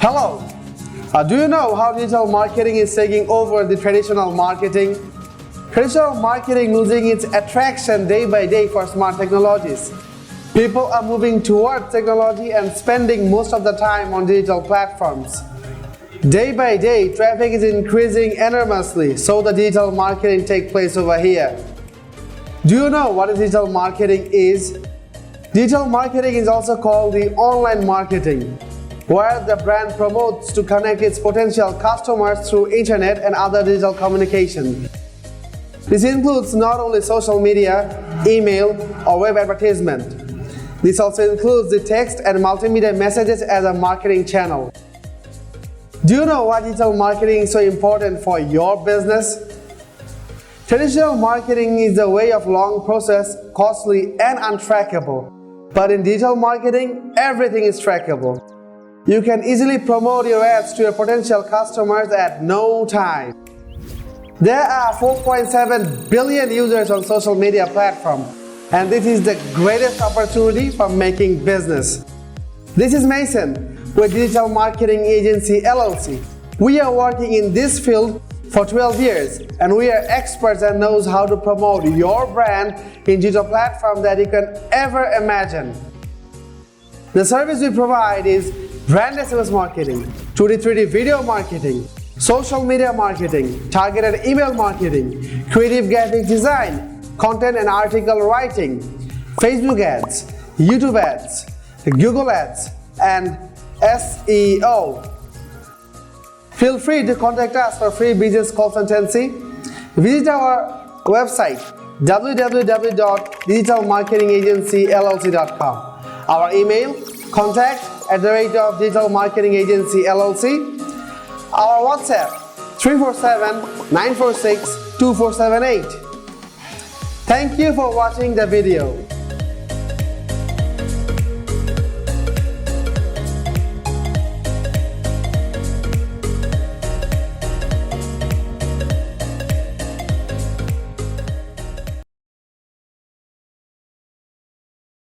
Hello! Do you know how digital marketing is taking over the traditional marketing? Traditional marketing losing its attraction day by day for smart technologies. People are moving towards technology and spending most of the time on digital platforms. Day by day, traffic is increasing enormously, so the digital marketing takes place over here. Do you know what digital marketing is? Digital marketing is also called the online marketing, where the brand promotes to connect its potential customers through internet and other digital communication. This includes not only social media, email, or web advertisement. This also includes the text and multimedia messages as a marketing channel. Do you know why digital marketing is so important for your business? Traditional marketing is a way of long process, costly and untrackable. But in digital marketing, everything is trackable. You can easily promote your ads to your potential customers at no time. There are 4.7 billion users on social media platforms, and this is the greatest opportunity for making business. This is Mason with Digital Marketing Agency LLC. We are working in this field for 12 years, and we are experts and knows how to promote your brand in digital platforms that you can ever imagine. The service we provide is brand SMS marketing, 2D 3D video marketing, social media marketing, targeted email marketing, creative graphic design, content and article writing, Facebook ads, YouTube ads, Google ads, and SEO. Feel free to contact us for free business consultancy. Visit our website www.digitalmarketingagencyllc.com. Our email contact@digitalmarketingagencyllc. Our WhatsApp 347-946-2478. Thank you for watching the video.